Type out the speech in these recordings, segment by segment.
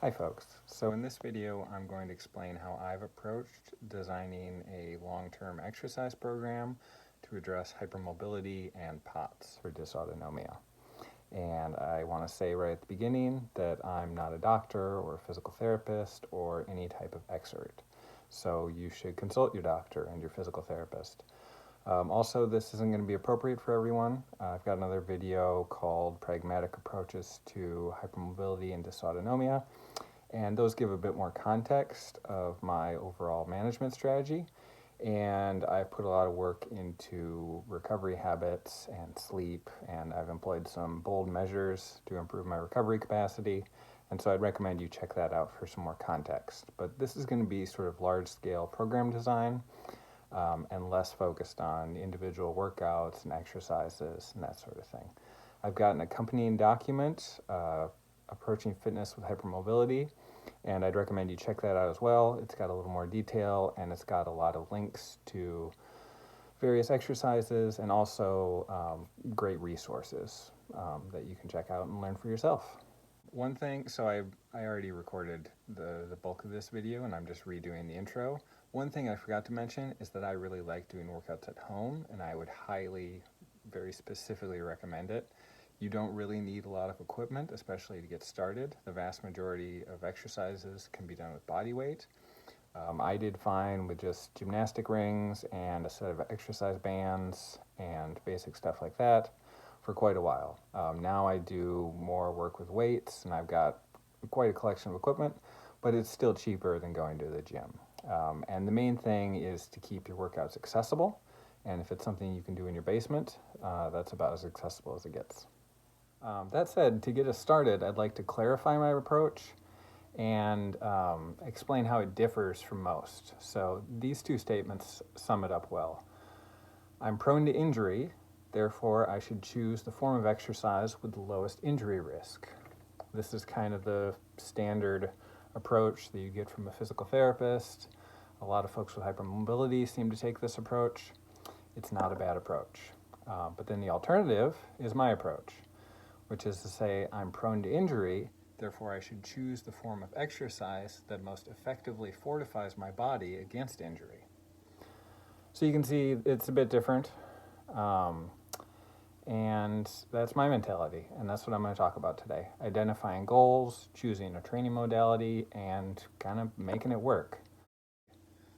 Hi folks, so in this video I'm going to explain how I've approached designing a long-term exercise program to address hypermobility and POTS for dysautonomia. And I want to say right at the beginning that I'm not a doctor or a physical therapist or any type of expert. So you should consult your doctor and your physical therapist. Also, this isn't going to be appropriate for everyone. I've got another video called Pragmatic Approaches to Hypermobility and Dysautonomia, and those give a bit more context of my overall management strategy. And I've put a lot of work into recovery habits and sleep, and I've employed some bold measures to improve my recovery capacity. And so I'd recommend you check that out for some more context. But this is going to be sort of large-scale program design, and less focused on individual workouts and exercises and that sort of thing. I've got an accompanying document, Approaching Fitness with Hypermobility, and I'd recommend you check that out as well. It's got a little more detail, and it's got a lot of links to various exercises and also great resources that you can check out and learn for yourself. One thing, so I already recorded the bulk of this video and I'm just redoing the intro. One thing I forgot to mention is that I really like doing workouts at home, and I would highly, very specifically recommend it. You don't really need a lot of equipment, especially to get started. The vast majority of exercises can be done with body weight. I did fine with just gymnastic rings and a set of exercise bands and basic stuff like that for quite a while. Now I do more work with weights, and I've got quite a collection of equipment, but it's still cheaper than going to the gym. And the main thing is to keep your workouts accessible, and if it's something you can do in your basement, that's about as accessible as it gets. That said, to get us started, I'd like to clarify my approach and explain how it differs from most. So these two statements sum it up well. I'm prone to injury, therefore I should choose the form of exercise with the lowest injury risk. This is kind of the standard approach that you get from a physical therapist. A lot of folks with hypermobility seem to take this approach. It's not a bad approach. But then the alternative is my approach, which is to say I'm prone to injury, therefore I should choose the form of exercise that most effectively fortifies my body against injury. So you can see it's a bit different, and that's my mentality, and that's what I'm going to talk about today. Identifying goals, choosing a training modality, and kind of making it work.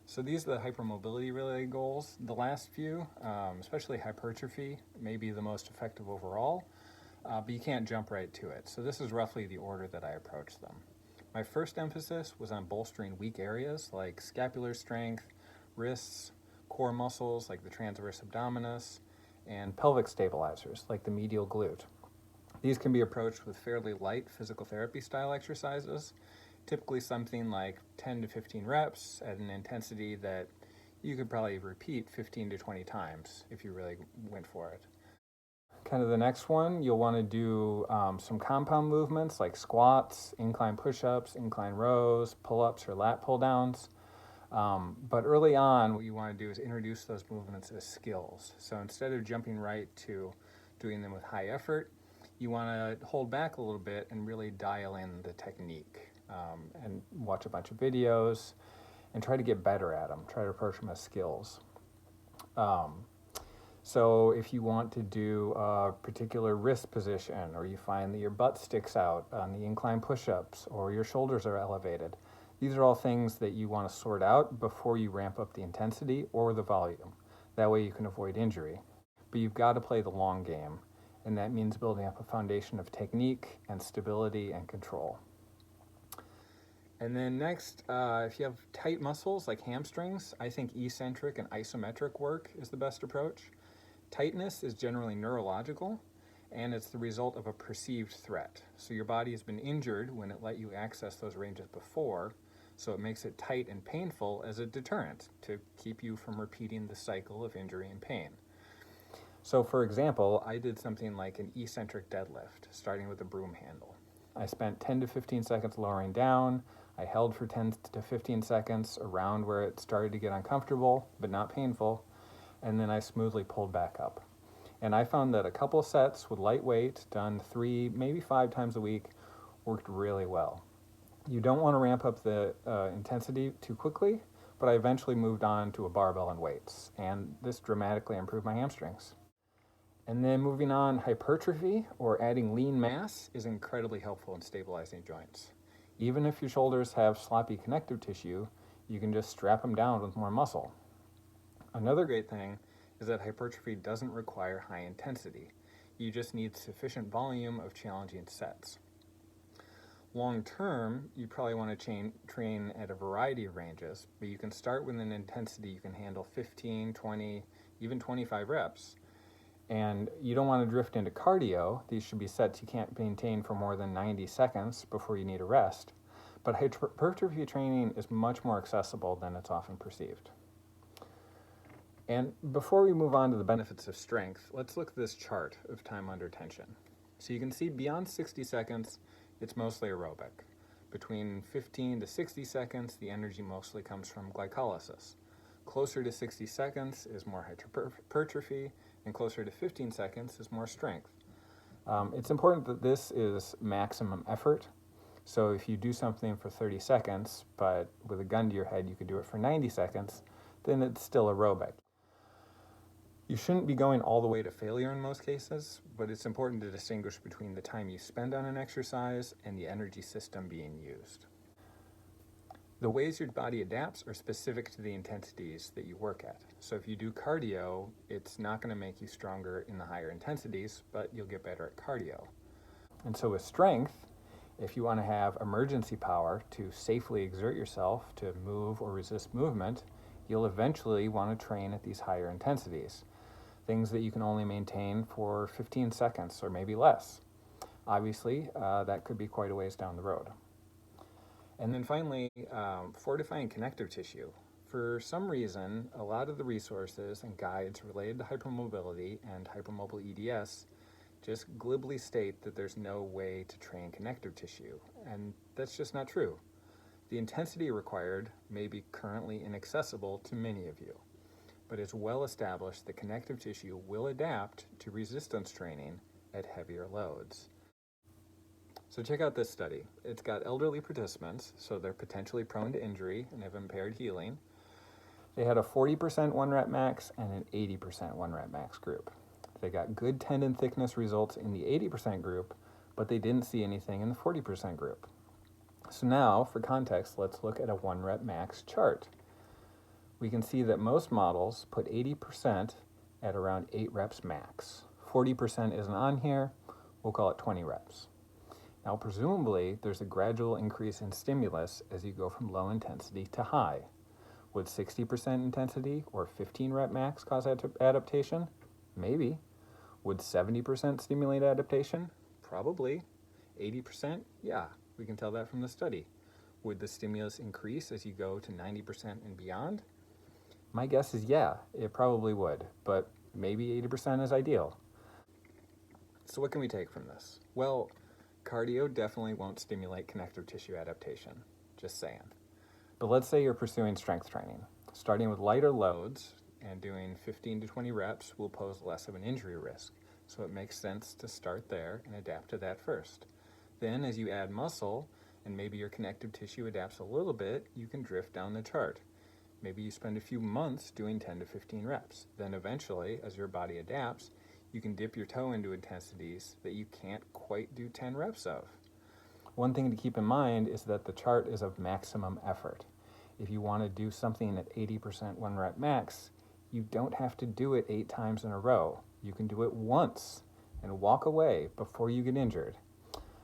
So these are the hypermobility related goals. The last few, especially hypertrophy, may be the most effective overall, but you can't jump right to it. So this is roughly the order that I approach them. My first emphasis was on bolstering weak areas like scapular strength, wrists, core muscles like the transverse abdominis, and pelvic stabilizers like the medial glute. These can be approached with fairly light physical therapy style exercises, typically something like 10 to 15 reps at an intensity that you could probably repeat 15 to 20 times if you really went for it. Kind of the next one, you'll want to do some compound movements like squats, incline push-ups, incline rows, pull-ups, or lat pull-downs. But early on, what you want to do is introduce those movements as skills. So instead of jumping right to doing them with high effort, you want to hold back a little bit and really dial in the technique, and watch a bunch of videos and try to get better at them. Try to approach them as skills. So if you want to do a particular wrist position, or you find that your butt sticks out on the incline push-ups, or your shoulders are elevated, these are all things that you want to sort out before you ramp up the intensity or the volume. That way you can avoid injury. But you've got to play the long game, and that means building up a foundation of technique and stability and control. And then next, if you have tight muscles like hamstrings, I think eccentric and isometric work is the best approach. Tightness is generally neurological, and it's the result of a perceived threat. So your body has been injured when it let you access those ranges before, so it makes it tight and painful as a deterrent to keep you from repeating the cycle of injury and pain. So for example, I did something like an eccentric deadlift, starting with a broom handle. I spent 10 to 15 seconds lowering down. I held for 10 to 15 seconds around where it started to get uncomfortable, but not painful, and then I smoothly pulled back up. And I found that a couple sets with light weight, done 3, maybe 5 times a week, worked really well. You don't want to ramp up the intensity too quickly, but I eventually moved on to a barbell and weights, and this dramatically improved my hamstrings. And then moving on, hypertrophy or adding lean mass is incredibly helpful in stabilizing joints. Even if your shoulders have sloppy connective tissue, you can just strap them down with more muscle. Another great thing is that hypertrophy doesn't require high intensity. You just need sufficient volume of challenging sets. Long term, you probably want to train at a variety of ranges, but you can start with an intensity you can handle 15, 20, even 25 reps. And you don't want to drift into cardio. These should be sets you can't maintain for more than 90 seconds before you need a rest. But hypertrophy training is much more accessible than it's often perceived. And before we move on to the benefits of strength, let's look at this chart of time under tension. So you can see beyond 60 seconds, it's mostly aerobic. Between 15 to 60 seconds, the energy mostly comes from glycolysis. Closer to 60 seconds is more hypertrophy, and closer to 15 seconds is more strength. It's important that this is maximum effort. So if you do something for 30 seconds, but with a gun to your head, you could do it for 90 seconds, then it's still aerobic. You shouldn't be going all the way to failure in most cases, but it's important to distinguish between the time you spend on an exercise and the energy system being used. The ways your body adapts are specific to the intensities that you work at. So if you do cardio, it's not going to make you stronger in the higher intensities, but you'll get better at cardio. And so with strength, if you want to have emergency power to safely exert yourself to move or resist movement, you'll eventually want to train at these higher intensities, things that you can only maintain for 15 seconds or maybe less. Obviously, that could be quite a ways down the road. And then finally, fortifying connective tissue. For some reason, a lot of the resources and guides related to hypermobility and hypermobile EDS just glibly state that there's no way to train connective tissue, and that's just not true. The intensity required may be currently inaccessible to many of you, but it's well established that connective tissue will adapt to resistance training at heavier loads. So check out this study. It's got elderly participants, so they're potentially prone to injury and have impaired healing. They had a 40% 1 rep max and an 80% 1 rep max group. They got good tendon thickness results in the 80% group, but they didn't see anything in the 40% group. So now, for context, let's look at a 1 rep max chart. We can see that most models put 80% at around 8 reps max. 40% isn't on here, we'll call it 20 reps. Now, presumably, there's a gradual increase in stimulus as you go from low intensity to high. Would 60% intensity or 15 rep max cause adaptation? Maybe. Would 70% stimulate adaptation? Probably. 80%? Yeah, we can tell that from the study. Would the stimulus increase as you go to 90% and beyond? My guess is yeah, it probably would, but maybe 80% is ideal. So what can we take from this? Well, cardio definitely won't stimulate connective tissue adaptation, just saying. But let's say you're pursuing strength training. Starting with lighter loads and doing 15 to 20 reps will pose less of an injury risk, so it makes sense to start there and adapt to that first. Then as you add muscle and maybe your connective tissue adapts a little bit, you can drift down the chart. Maybe you spend a few months doing 10 to 15 reps. Then eventually, as your body adapts, you can dip your toe into intensities that you can't quite do 10 reps of. One thing to keep in mind is that the chart is of maximum effort. If you want to do something at 80% 1 rep max, you don't have to do it 8 times in a row. You can do it once and walk away before you get injured.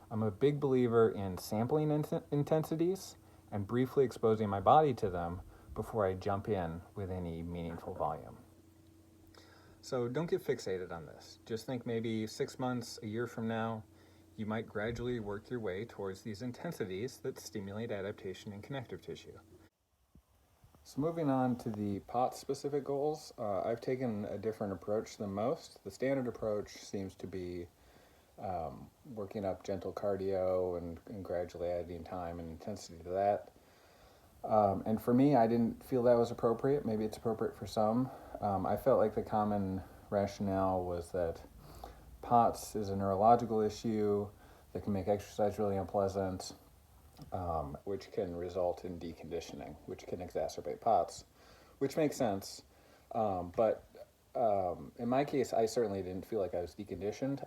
I'm a big believer in sampling intensities and briefly exposing my body to them before I jump in with any meaningful volume. So don't get fixated on this. Just think maybe 6 months, a year from now, you might gradually work your way towards these intensities that stimulate adaptation in connective tissue. So moving on to the POTS-specific goals, I've taken a different approach than most. The standard approach seems to be working up gentle cardio and gradually adding time and intensity to that. And for me, I didn't feel that was appropriate. Maybe it's appropriate for some. I felt like the common rationale was that POTS is a neurological issue that can make exercise really unpleasant, which can result in deconditioning, which can exacerbate POTS, which makes sense. But in my case, I certainly didn't feel like I was deconditioned.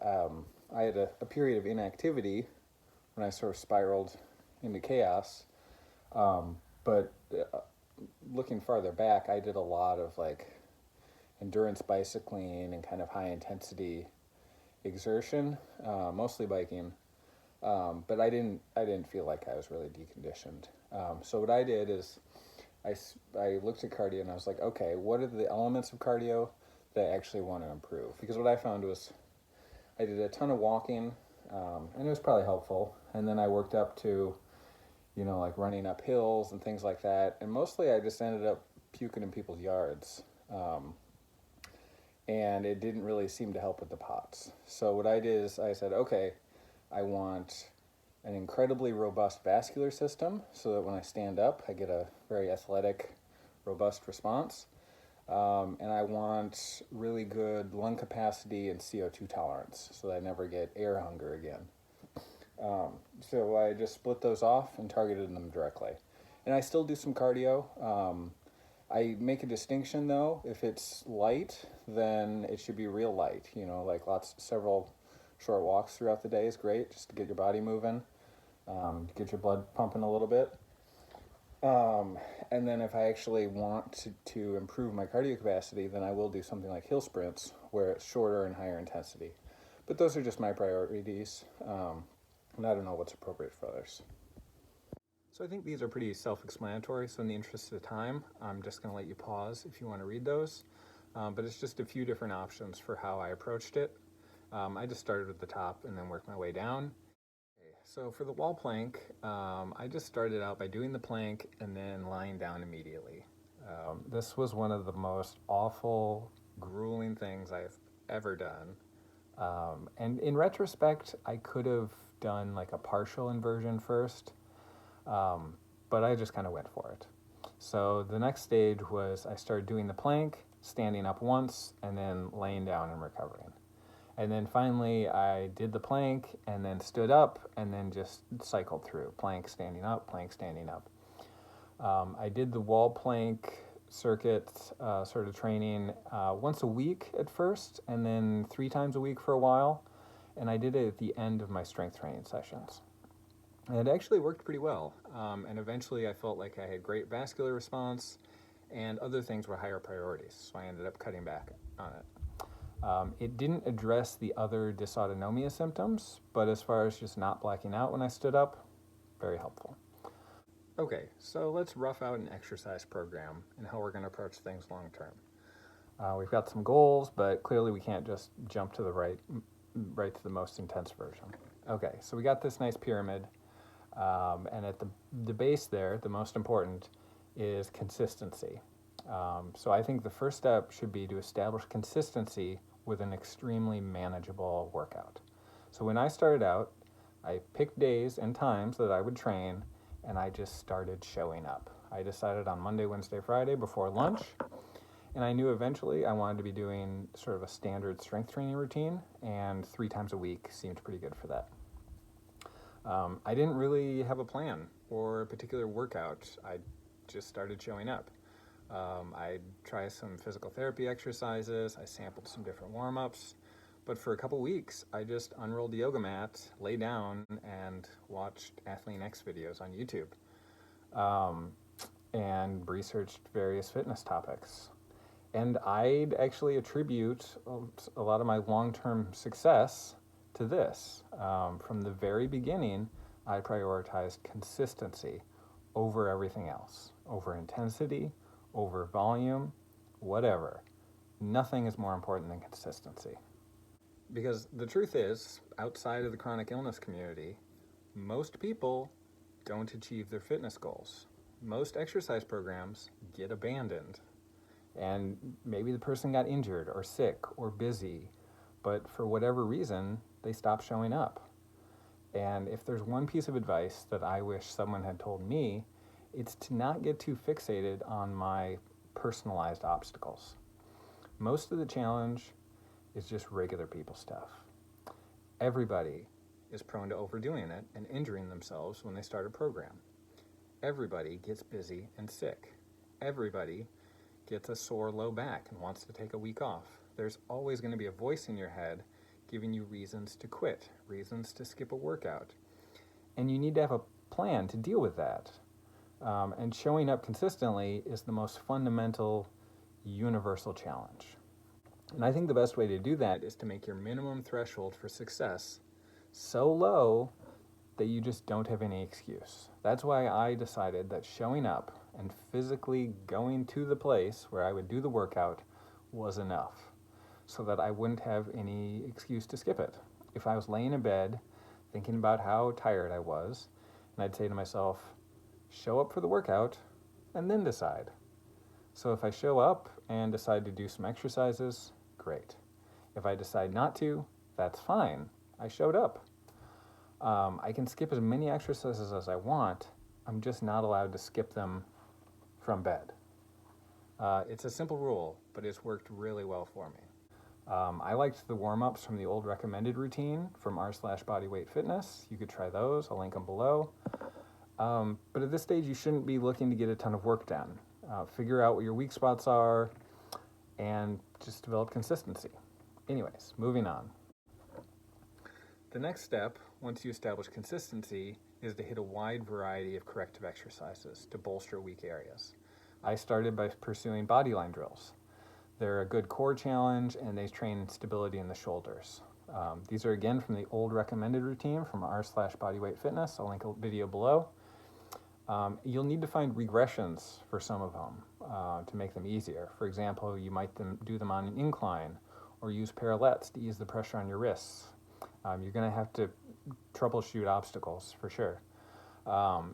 I had a period of inactivity when I sort of spiraled into chaos. But looking farther back, I did a lot of like endurance bicycling and kind of high intensity exertion, mostly biking. But I didn't feel like I was really deconditioned. So what I did is I looked at cardio and I was like, okay, what are the elements of cardio that I actually want to improve? Because what I found was I did a ton of walking, and it was probably helpful. And then I worked up to, like running up hills and things like that. And mostly I just ended up puking in people's yards. And it didn't really seem to help with the POTS. So what I did is I said, okay, I want an incredibly robust vascular system so that when I stand up, I get a very athletic, robust response. And I want really good lung capacity and CO2 tolerance so that I never get air hunger again. So I just split those off and targeted them directly. And I still do some cardio. I make a distinction though. If it's light, then it should be real light. Like several short walks throughout the day is great, just to get your body moving, to get your blood pumping a little bit. And then if I actually want to improve my cardio capacity, then I will do something like hill sprints, where it's shorter and higher intensity. But those are just my priorities, and I don't know what's appropriate for others. So I think these are pretty self-explanatory, so in the interest of time, I'm just going to let you pause if you want to read those. But it's just a few different options for how I approached it. I just started at the top and then worked my way down. Okay, so for the wall plank, I just started out by doing the plank and then lying down immediately. This was one of the most awful, grueling things I've ever done. And in retrospect, I could have done like a partial inversion first, but I just kind of went for it. So the next stage was I started doing the plank, standing up once, and then laying down and recovering. And then finally I did the plank and then stood up and then just cycled through plank, standing up, plank, standing up. I did the wall plank circuit sort of training once a week at first, and then 3 times a week for a while. And I did it at the end of my strength training sessions. And it actually worked pretty well. And eventually I felt like I had great vascular response, and other things were higher priorities. So I ended up cutting back on it. It didn't address the other dysautonomia symptoms, but as far as just not blacking out when I stood up, very helpful. Okay, so let's rough out an exercise program and how we're going to approach things long term. We've got some goals, but clearly we can't just jump to the right to the most intense version. Okay, so we got this nice pyramid, and at the base there, the most important is consistency. So I think the first step should be to establish consistency with an extremely manageable workout. So when I started out, I picked days and times that I would train, and I just started showing up. I decided on Monday, Wednesday, Friday before lunch, and I knew eventually I wanted to be doing sort of a standard strength training routine, and 3 times a week seemed pretty good for that. I didn't really have a plan or a particular workout. I just started showing up. I tried some physical therapy exercises. I sampled some different warm-ups. But for a couple weeks, I just unrolled the yoga mat, lay down, and watched Athlean X videos on YouTube, and researched various fitness topics. And I'd actually attribute a lot of my long-term success to this. From the very beginning, I prioritized consistency over everything else, over intensity, over volume, whatever. Nothing is more important than consistency. Because the truth is, outside of the chronic illness community, most people don't achieve their fitness goals. Most exercise programs get abandoned. And maybe the person got injured or sick or busy, but for whatever reason, they stopped showing up. And if there's one piece of advice that I wish someone had told me, it's to not get too fixated on my personalized obstacles. Most of the challenge is just regular people stuff. Everybody is prone to overdoing it and injuring themselves when they start a program. Everybody gets busy and sick. Everybody gets a sore low back and wants to take a week off. There's always going to be a voice in your head giving you reasons to quit, reasons to skip a workout. And you need to have a plan to deal with that. And showing up consistently is the most fundamental, universal challenge. And I think the best way to do that is to make your minimum threshold for success so low that you just don't have any excuse. That's why I decided that showing up and physically going to the place where I would do the workout was enough, so that I wouldn't have any excuse to skip it. If I was laying in bed thinking about how tired I was, and I'd say to myself, show up for the workout and then decide. So if I show up and decide to do some exercises, great. If I decide not to, that's fine. I showed up. I can skip as many exercises as I want. I'm just not allowed to skip them from bed. It's a simple rule, but it's worked really well for me. I liked the warm-ups from the old recommended routine from r/bodyweightfitness. You could try those. I'll link them below. But at this stage, you shouldn't be looking to get a ton of work done. Figure out what your weak spots are and just develop consistency. Anyways, moving on. The next step, once you establish consistency, is to hit a wide variety of corrective exercises to bolster weak areas. I started by pursuing bodyline drills. They're a good core challenge and they train stability in the shoulders. These are again from the old recommended routine from r/bodyweightfitness. I'll link a video below. You'll need to find regressions for some of them to make them easier. For example, you might do them on an incline or use parallettes to ease the pressure on your wrists. You're going to have to troubleshoot obstacles for sure.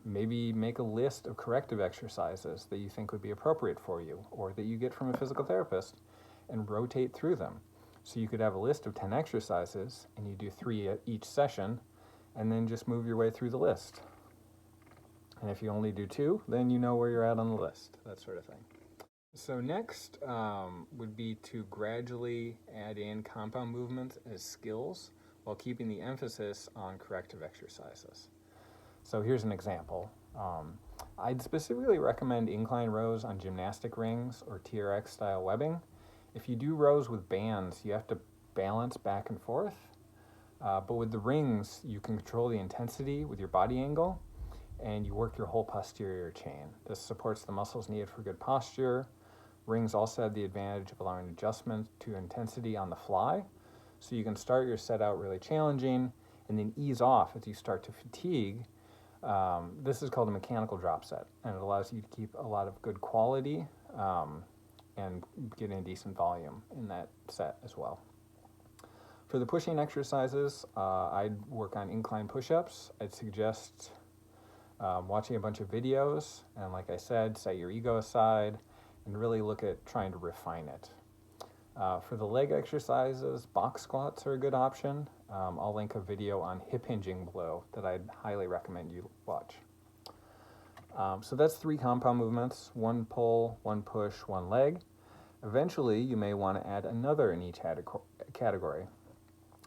Maybe make a list of corrective exercises that you think would be appropriate for you or that you get from a physical therapist and rotate through them. So you could have a list of 10 exercises and you do 3 at each session and then just move your way through the list. And if you only do 2, then you know where you're at on the list, that sort of thing. So next would be to gradually add in compound movements as skills while keeping the emphasis on corrective exercises. So here's an example. I'd specifically recommend incline rows on gymnastic rings or TRX style webbing. If you do rows with bands, you have to balance back and forth. But with the rings, you can control the intensity with your body angle and you work your whole posterior chain. This supports the muscles needed for good posture. Rings also have the advantage of allowing adjustment to intensity on the fly. So you can start your set out really challenging and then ease off as you start to fatigue. This is called a mechanical drop set, and it allows you to keep a lot of good quality and get in decent volume in that set as well. For the pushing exercises, I'd work on incline push-ups. I'd suggest watching a bunch of videos, and like I said, set your ego aside and really look at trying to refine it. For the leg exercises, box squats are a good option. I'll link a video on hip hinging below that I'd highly recommend you watch. So that's 3 compound movements: 1 pull, 1 push, 1 leg. Eventually, you may want to add another in each category.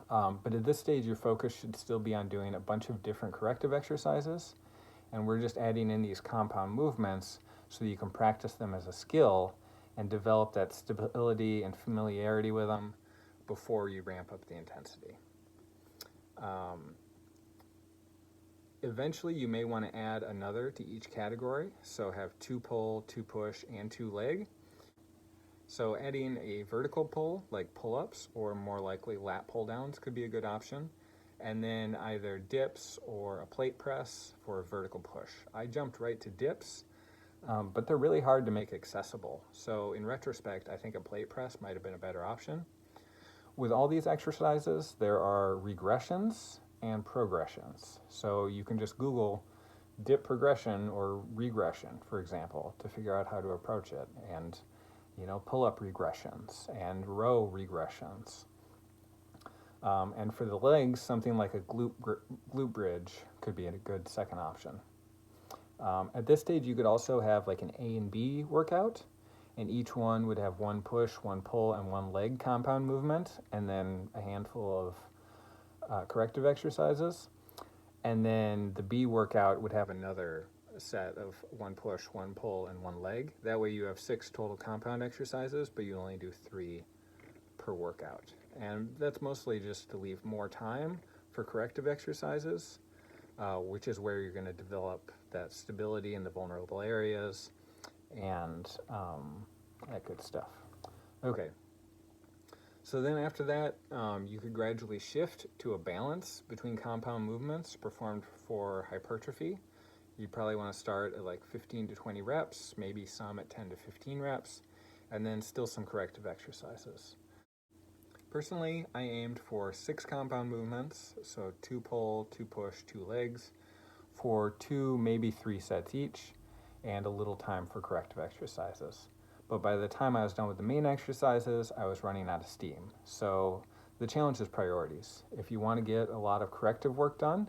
But at this stage, your focus should still be on doing a bunch of different corrective exercises, and we're just adding in these compound movements so that you can practice them as a skill and develop that stability and familiarity with them before you ramp up the intensity. Eventually, you may want to add another to each category, so have 2 pull, 2 push, and 2 leg. So adding a vertical pull, like pull-ups, or more likely lat pull-downs could be a good option, and then either dips or a plate press for a vertical push. I jumped right to dips, but they're really hard to make accessible. So in retrospect, I think a plate press might have been a better option. With all these exercises, there are regressions and progressions. So you can just Google dip progression or regression, for example, to figure out how to approach it, and pull-up regressions and row regressions. And for the legs, something like a glute bridge could be a good second option. At this stage, you could also have like an A and B workout, and each one would have 1 push, 1 pull, and 1 leg compound movement, and then a handful corrective exercises. And then the B workout would have another set of 1 push, 1 pull, and 1 leg. That way you have 6 total compound exercises, but you only do 3 per workout. And that's mostly just to leave more time for corrective exercises, which is where you're going to develop that stability in the vulnerable areas and that good stuff. Okay. So then after that, you could gradually shift to a balance between compound movements performed for hypertrophy. You'd probably want to start at like 15 to 20 reps, maybe some at 10 to 15 reps, and then still some corrective exercises. Personally, I aimed for 6 compound movements, so 2 pull, 2 push, 2 legs, for 2, maybe 3 sets each, and a little time for corrective exercises. But by the time I was done with the main exercises, I was running out of steam. So the challenge is priorities. If you want to get a lot of corrective work done,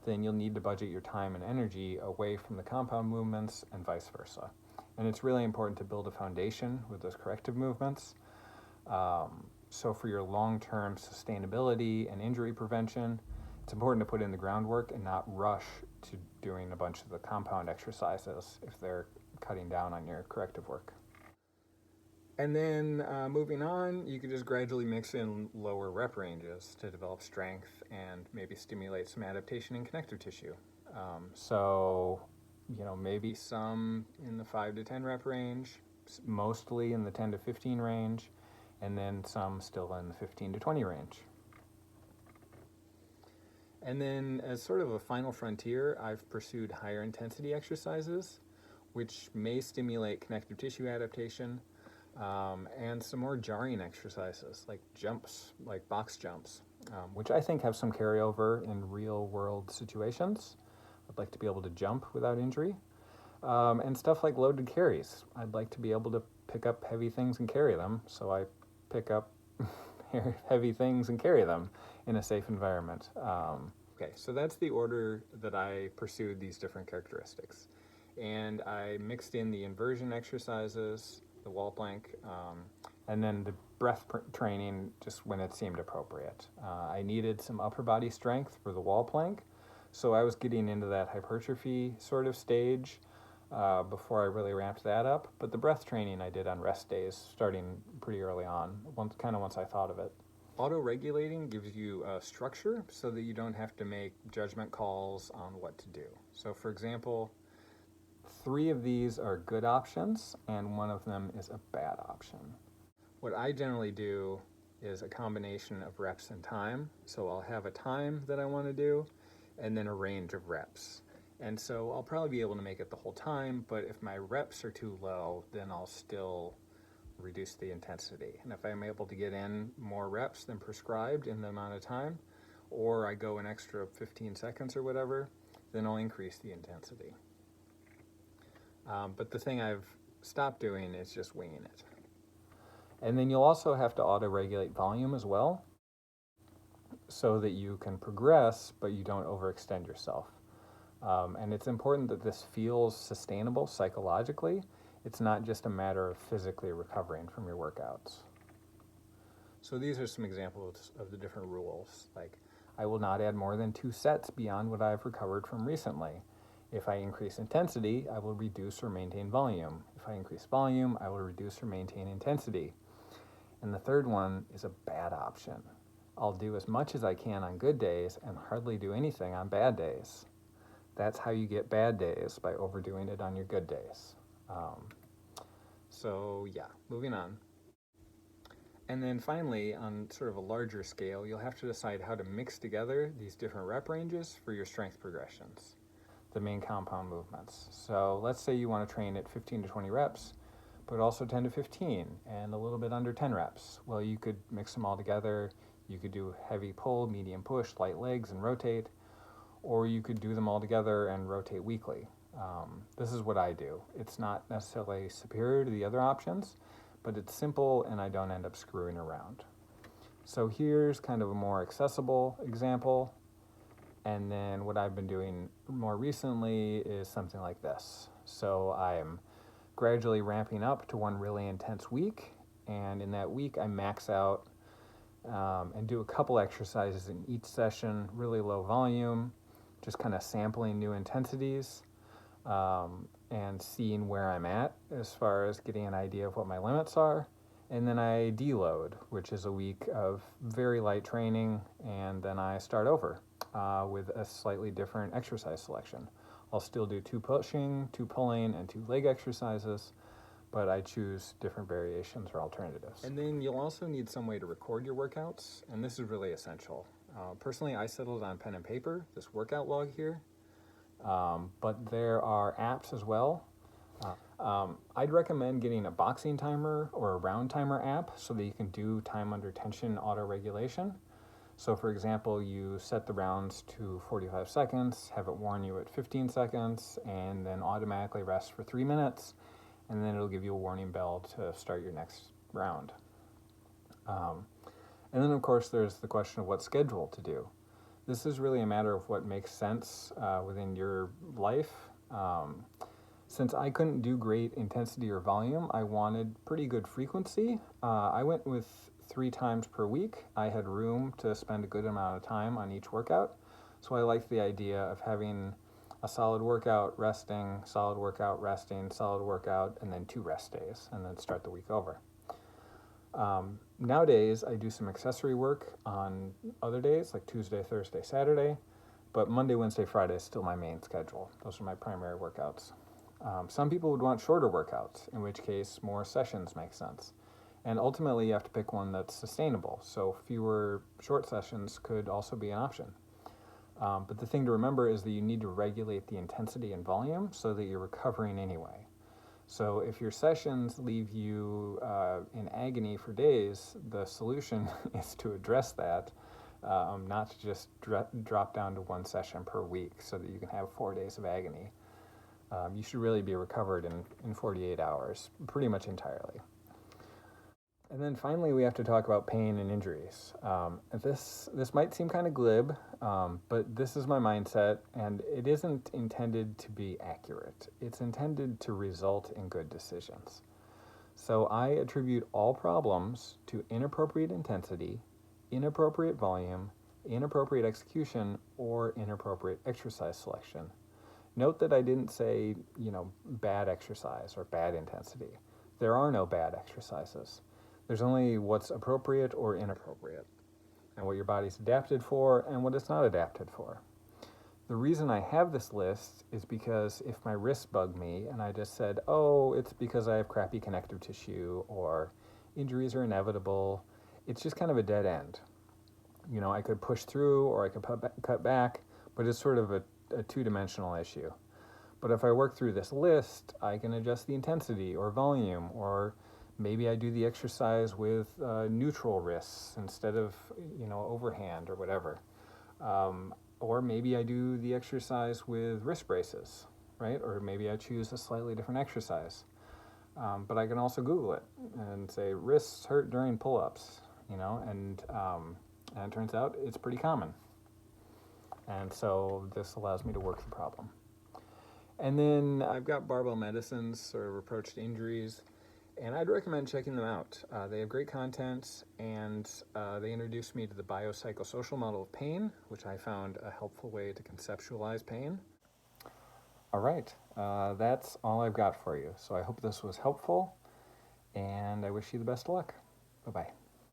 then you'll need to budget your time and energy away from the compound movements and vice versa. And it's really important to build a foundation with those corrective movements. So for your long-term sustainability and injury prevention, it's important to put in the groundwork and not rush to doing a bunch of the compound exercises if they're cutting down on your corrective work. And then moving on, you can just gradually mix in lower rep ranges to develop strength and maybe stimulate some adaptation in connective tissue. So, maybe some in the 5 to 10 rep range, mostly in the 10 to 15 range, and then some still in the 15 to 20 range. And then as sort of a final frontier, I've pursued higher intensity exercises, which may stimulate connective tissue adaptation, and some more jarring exercises like jumps, like box jumps, which I think have some carryover in real world situations. I'd like to be able to jump without injury. And stuff like loaded carries. I'd like to be able to pick up heavy things and carry them, so I pick up heavy things and carry them in a safe environment. Okay, so that's the order that I pursued these different characteristics. And I mixed in the inversion exercises, the wall plank, and then the breath training just when it seemed appropriate. I needed some upper body strength for the wall plank, so I was getting into that hypertrophy sort of stage before I really ramped that up. But the breath training I did on rest days, starting pretty early on, once I thought of it. Auto-regulating gives you a structure so that you don't have to make judgment calls on what to do. So for example, 3 of these are good options and 1 of them is a bad option. What I generally do is a combination of reps and time. So I'll have a time that I want to do and then a range of reps. And so I'll probably be able to make it the whole time, but if my reps are too low, then I'll still reduce the intensity. And if I'm able to get in more reps than prescribed in the amount of time, or I go an extra 15 seconds or whatever, then I'll increase the intensity. But the thing I've stopped doing is just winging it. And then you'll also have to auto-regulate volume as well, so that you can progress, but you don't overextend yourself. And it's important that this feels sustainable psychologically. It's not just a matter of physically recovering from your workouts. So these are some examples of the different rules. Like, I will not add more than 2 sets beyond what I've recovered from recently. If I increase intensity, I will reduce or maintain volume. If I increase volume, I will reduce or maintain intensity. And the third one is a bad option. I'll do as much as I can on good days and hardly do anything on bad days. That's how you get bad days, by overdoing it on your good days. So yeah, moving on. And then finally, on sort of a larger scale, you'll have to decide how to mix together these different rep ranges for your strength progressions, the main compound movements. So let's say you want to train at 15 to 20 reps, but also 10 to 15 and a little bit under 10 reps. Well, you could mix them all together. You could do heavy pull, medium push, light legs, and rotate, or you could do them all together and rotate weekly. This is what I do. It's not necessarily superior to the other options, but it's simple and I don't end up screwing around. So here's kind of a more accessible example. And then what I've been doing more recently is something like this. So I'm gradually ramping up to one really intense week, and in that week I max out and do a couple exercises in each session, really low volume, just kind of sampling new intensities, and seeing where I'm at as far as getting an idea of what my limits are. And then I deload, which is a week of very light training, and then I start over with a slightly different exercise selection. I'll still do 2 pushing, 2 pulling, and 2 leg exercises, but I choose different variations or alternatives. And then you'll also need some way to record your workouts, and this is really essential. Personally, I settled on pen and paper, this workout log here, but there are apps as well. I'd recommend getting a boxing timer or a round timer app so that you can do time under tension auto-regulation. So for example, you set the rounds to 45 seconds, have it warn you at 15 seconds, and then automatically rest for 3 minutes, and then it'll give you a warning bell to start your next round. And then of course there's the question of what schedule to do. This is really a matter of what makes sense within your life. Since I couldn't do great intensity or volume, I wanted pretty good frequency. I went with 3 times per week. I had room to spend a good amount of time on each workout. So I liked the idea of having a solid workout, resting, solid workout, resting, solid workout, and then 2 rest days, and then start the week over. Nowadays, I do some accessory work on other days, like Tuesday, Thursday, Saturday, but Monday, Wednesday, Friday is still my main schedule. Those are my primary workouts. Some people would want shorter workouts, in which case more sessions make sense. And ultimately, you have to pick one that's sustainable, so fewer short sessions could also be an option. But the thing to remember is that you need to regulate the intensity and volume so that you're recovering anyway. So if your sessions leave you in agony for days, the solution is to address that, not to just drop down to 1 session per week so that you can have 4 days of agony. You should really be recovered in 48 hours, pretty much entirely. And then finally, we have to talk about pain and injuries. This might seem kind of glib, but this is my mindset, and it isn't intended to be accurate. It's intended to result in good decisions. So I attribute all problems to inappropriate intensity, inappropriate volume, inappropriate execution, or inappropriate exercise selection. Note that I didn't say, bad exercise or bad intensity. There are no bad exercises. There's only what's appropriate or inappropriate, and what your body's adapted for and what it's not adapted for. The reason I have this list is because if my wrists bug me and I just said, oh, it's because I have crappy connective tissue or injuries are inevitable, it's just kind of a dead end. I could push through or I could cut back, but it's sort of a 2-dimensional issue. But if I work through this list, I can adjust the intensity or volume, or maybe I do the exercise with neutral wrists instead of, overhand or whatever. Or maybe I do the exercise with wrist braces, right? Or maybe I choose a slightly different exercise. But I can also Google it and say, wrists hurt during pull-ups, and it turns out it's pretty common. And so this allows me to work the problem. And then I've got barbell medicines, sort of approach to injuries, and I'd recommend checking them out. They have great content, and they introduced me to the biopsychosocial model of pain, which I found a helpful way to conceptualize pain. All right, that's all I've got for you. So I hope this was helpful, and I wish you the best of luck. Bye-bye.